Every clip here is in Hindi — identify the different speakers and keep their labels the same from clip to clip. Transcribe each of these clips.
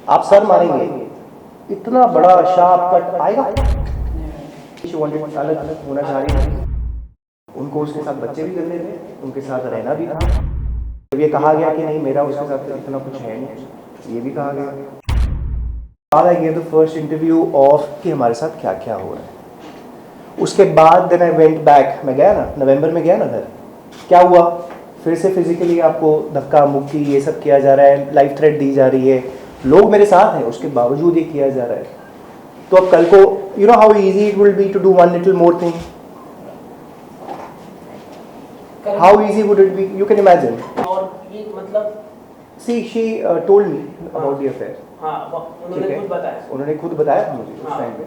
Speaker 1: आप सर मारेंगे, इतना बड़ा शार्प कट आएगा। अलग होना चाह रही थी, उनको उसके साथ बच्चे भी करने थे, उनके साथ रहना भी था। जब ये कहा गया कि नहीं मेरा उसके साथ इतना कुछ है नहीं, ये भी कहा गया। बाद I gave the first interview of कि हमारे साथ क्या क्या हो रहा है। उसके बाद देन आई वेंट बैक, मैं गया ना नवंबर में गया ना घर, क्या हुआ फिर से फिजिकली आपको धक्का मुक्की ये सब किया जा रहा है, लाइफ थ्रेट दी जा रही है, लोग मेरे साथ हैं उसके बावजूद ये किया जा रहा है। तो अब कल को you know how easy it will be to do one little more thing, how easy would it be, you can imagine.
Speaker 2: और ये मतलब
Speaker 1: see she told me about the affair.
Speaker 2: उन्होंने खुद बताया
Speaker 1: मुझे उस टाइम पे,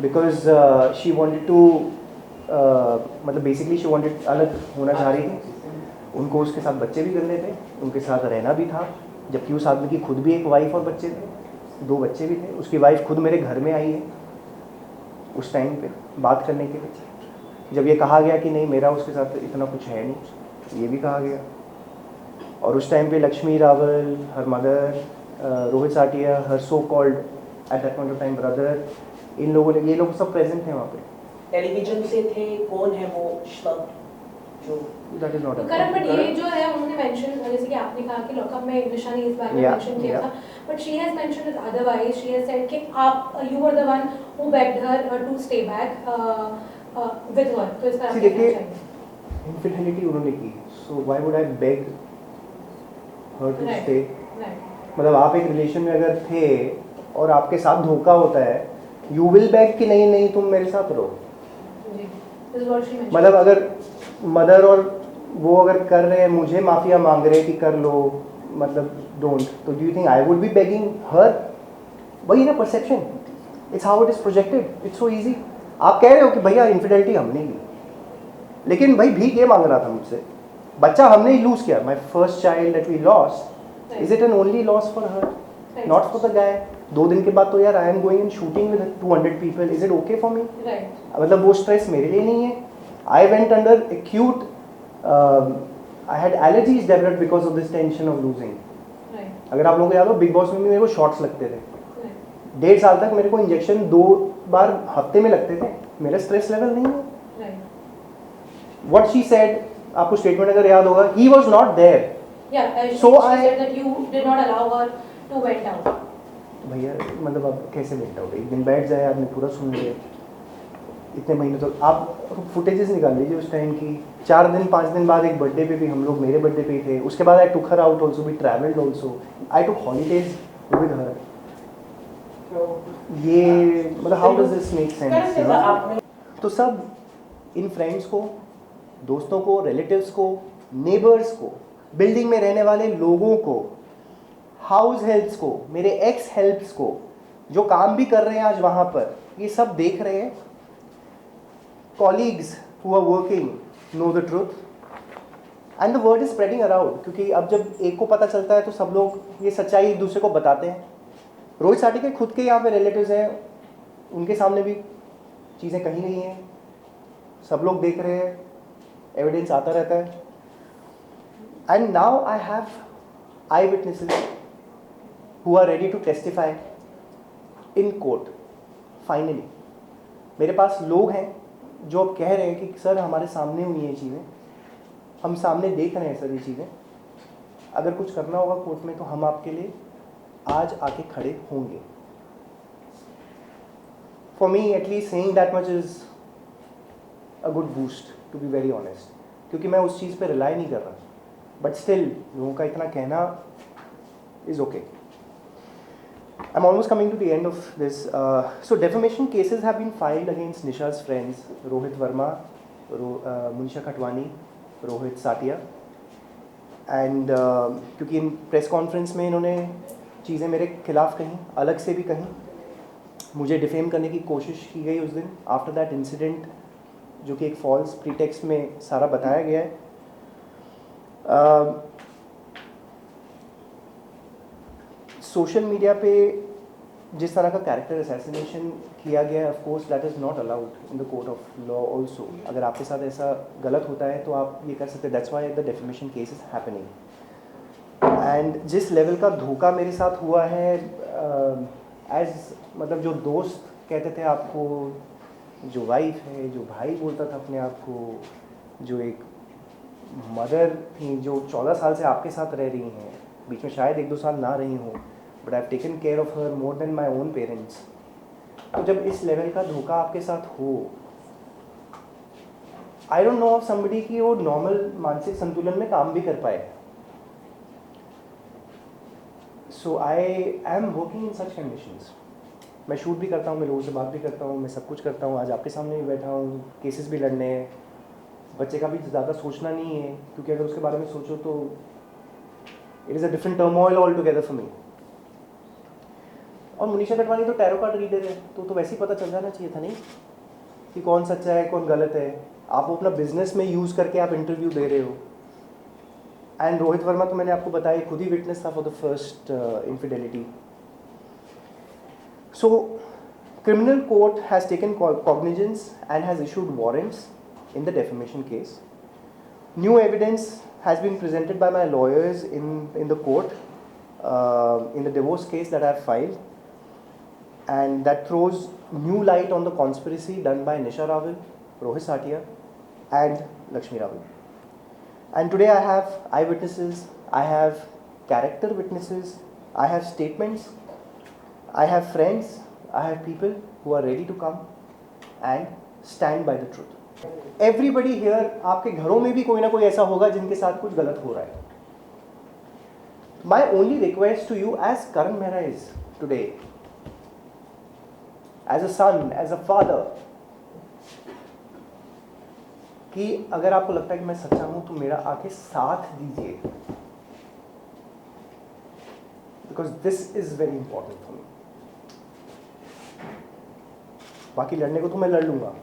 Speaker 1: बिकॉज शी वांटेड टू मतलब बेसिकली शी वांटेड अलग होना चाह रही थी, उनको उसके साथ बच्चे भी करने थे, उनके साथ रहना भी था, जबकि उस आदमी की खुद भी एक वाइफ और बच्चे थे, 2 बच्चे भी थे। उसकी वाइफ खुद मेरे घर में आई है उस टाइम पे बात करने के लिए। जब ये कहा गया कि नहीं मेरा उसके साथ इतना कुछ है नहीं, ये भी कहा गया। और उस टाइम पे Lakshmi Rawal, her mother, Rohit Satia, her so called at that point of time brother, इन लोगों ने, ये लोग सब प्रेजेंट थे वहाँ पे।
Speaker 2: टेलीविजन से थे, कौन है वो श्लग जो
Speaker 1: that is not
Speaker 3: Karan, but ये जो है उन्होंने मेंशन, जैसे कि आपने कहा कि लॉकअप में निशा ने इस बारे में मेंशन किया था, but she has mentioned it otherwise. She has said कि आप you were the one who begged her to stay back with her. तो इस पर आप क्या कहना चाहेंगे?
Speaker 1: इनफिडेलिटी उन्होंने की, so why would I beg her to stay. मतलब आप एक रिलेशन में अगर थे और आपके साथ धोखा होता है, यू विल बेग कि नहीं नहीं तुम मेरे साथ रहो। मतलब अगर मदर और वो अगर कर रहे हैं, मुझे माफिया मांग रहे हैं कि कर लो, मतलब डोंट, तो do you think I would be begging her? वही ना perception, it's how it is projected, it's so easy. आप कह रहे हो कि भैया इनफिडेलिटी हमने की, लेकिन भाई भीख ये मांग रहा था मुझसे, बच्चा हमने ही लूज किया। My first child that we lost, is it an only loss for her, not for the guy? 2 दिन के बाद तो यार I am going and shooting with 200 people, is it okay for me? मतलब वो स्ट्रेस मेरे लिए नहीं है। I went under acute, I had allergies developed because of this tension of losing. अगर आप लोगों को याद हो, बिग बॉस में भी मेरे को शॉट्स लगते थे, 1.5 साल तक मेरे को इंजेक्शन 2 बार हफ्ते में लगते थे। मेरा स्ट्रेस लेवल नहीं है। व्हाट शी सेड, आपको स्टेटमेंट अगर याद होगा, he was not there,
Speaker 3: so I said that you did not allow her to went out.
Speaker 1: भैया मतलब अब कैसे वेंट आउट? एक दिन बैठ जाए आदमी, पूरा सुन ले, इतने महीने तो आप फुटेजेस निकाल लीजिए उस टाइम की। 4 दिन 5 दिन बाद एक बर्थडे पे भी हम लोग, मेरे बर्थडे पे ही थे, उसके बाद I took her out also, we travelled also, I took holidays with her. ये मतलब how does this make sense? तो सब इन फ्रेंड्स को, दोस्तों को, रिलेटिव्स को, नेबर्स को, बिल्डिंग में रहने वाले लोगों को, हाउस हेल्प्स को, मेरे एक्स हेल्प्स को, जो काम भी कर रहे हैं आज वहाँ पर, ये सब देख रहे हैं। Colleagues who are working know the truth and the word is spreading around, क्योंकि अब जब एक को पता चलता है तो सब लोग ये सच्चाई एक दूसरे को बताते हैं। रोहित साटी के खुद के यहाँ पे रिलेटिव्स हैं, उनके सामने भी चीज़ें कहीं नहीं हैं, सब लोग देख रहे हैं, एविडेंस आता रहता है। And now I have I witnesses who are ready to testify in court. Finally, मेरे पास लोग हैं जो अब कह रहे हैं कि सर हमारे सामने हुई ये चीज़ें, हम सामने देख रहे हैं सर ये चीज़ें, अगर कुछ करना होगा कोर्ट में तो हम आपके लिए आज आके खड़े होंगे। For me at least saying that much is a good boost, to be very honest, क्योंकि मैं उस चीज़ पे रिलाई नहीं कर रहा, बट स्टिल लोगों का इतना कहना is okay. I'm almost coming to the end of this. So defamation cases have been filed against Nisha's friends, Rohit Verma, Munisha Khatwani, Rohit Satia. And क्योंकि इन प्रेस कॉन्फ्रेंस में इन्होंने चीज़ें मेरे खिलाफ कहीं, अलग से भी कहीं, मुझे डिफेम करने की कोशिश की गई उस दिन, आफ्टर दैट इंसिडेंट, जो कि एक फॉल्स प्रीटेक्स्ट में सारा बताया गया है। सोशल मीडिया पे जिस तरह का कैरेक्टर असैसिनेशन किया गया है, of course that is not allowed in the court of law also. अगर आपके साथ ऐसा गलत होता है तो आप ये कर सकते हैं, that's why the defamation case is happening. And जिस लेवल का धोखा मेरे साथ हुआ है, एज मतलब जो दोस्त कहते थे आपको, जो वाइफ है, जो भाई बोलता था अपने आप को, जो एक मदर थी जो 14 साल से आपके साथ रह रही हैं, बीच में शायद 1-2 साल ना रही हों, but I have taken care of her more than my own parents. तो जब इस लेवल का धोखा आपके साथ हो, I don't know of somebody कि वो नॉर्मल मानसिक संतुलन में काम भी कर पाए। So I am working in such conditions. मैं शूट भी करता हूँ, मैं लोगों से बात भी करता हूँ, मैं सब कुछ करता हूँ। आज आपके सामने भी बैठा हूँ, केसेस भी लड़ने हैं। बच्चे का भी ज़्यादा सोचना नहीं है, क्योंकि अगर उसके बारे में सोचो तो it is a different turmoil all together for me. और मुनीषा दटवानी तो टैरो कार्ड रीडर है, तो वैसे ही पता चल जाना चाहिए था नहीं कि कौन सच्चा है कौन गलत है। आप वो अपना बिजनेस में यूज़ करके आप इंटरव्यू दे रहे हो। एंड रोहित वर्मा तो मैंने आपको बताया, खुद ही विटनेस था for the first infidelity. So criminal court has taken cognizance and has issued warrants in the defamation case. New evidence has been presented by my lawyers in the court in the divorce case that I have filed, and that throws new light on the conspiracy done by Nisha Rawal, Rohit Satia and Lakshmi Rawal. And today I have eyewitnesses, I have character witnesses, I have statements, I have friends, I have people who are ready to come and stand by the truth. Everybody here, आपके घरों में भी कोई ना कोई ऐसा होगा जिनके साथ कुछ गलत हो रहा है. My only request to you as Karan Mehra is today, as a son, as a father, कि अगर आपको लगता है कि मैं सच्चा हूं तो मेरा आके साथ दीजिए, because this is very important for me. बाकी लड़ने को तो मैं लड़ लूंगा,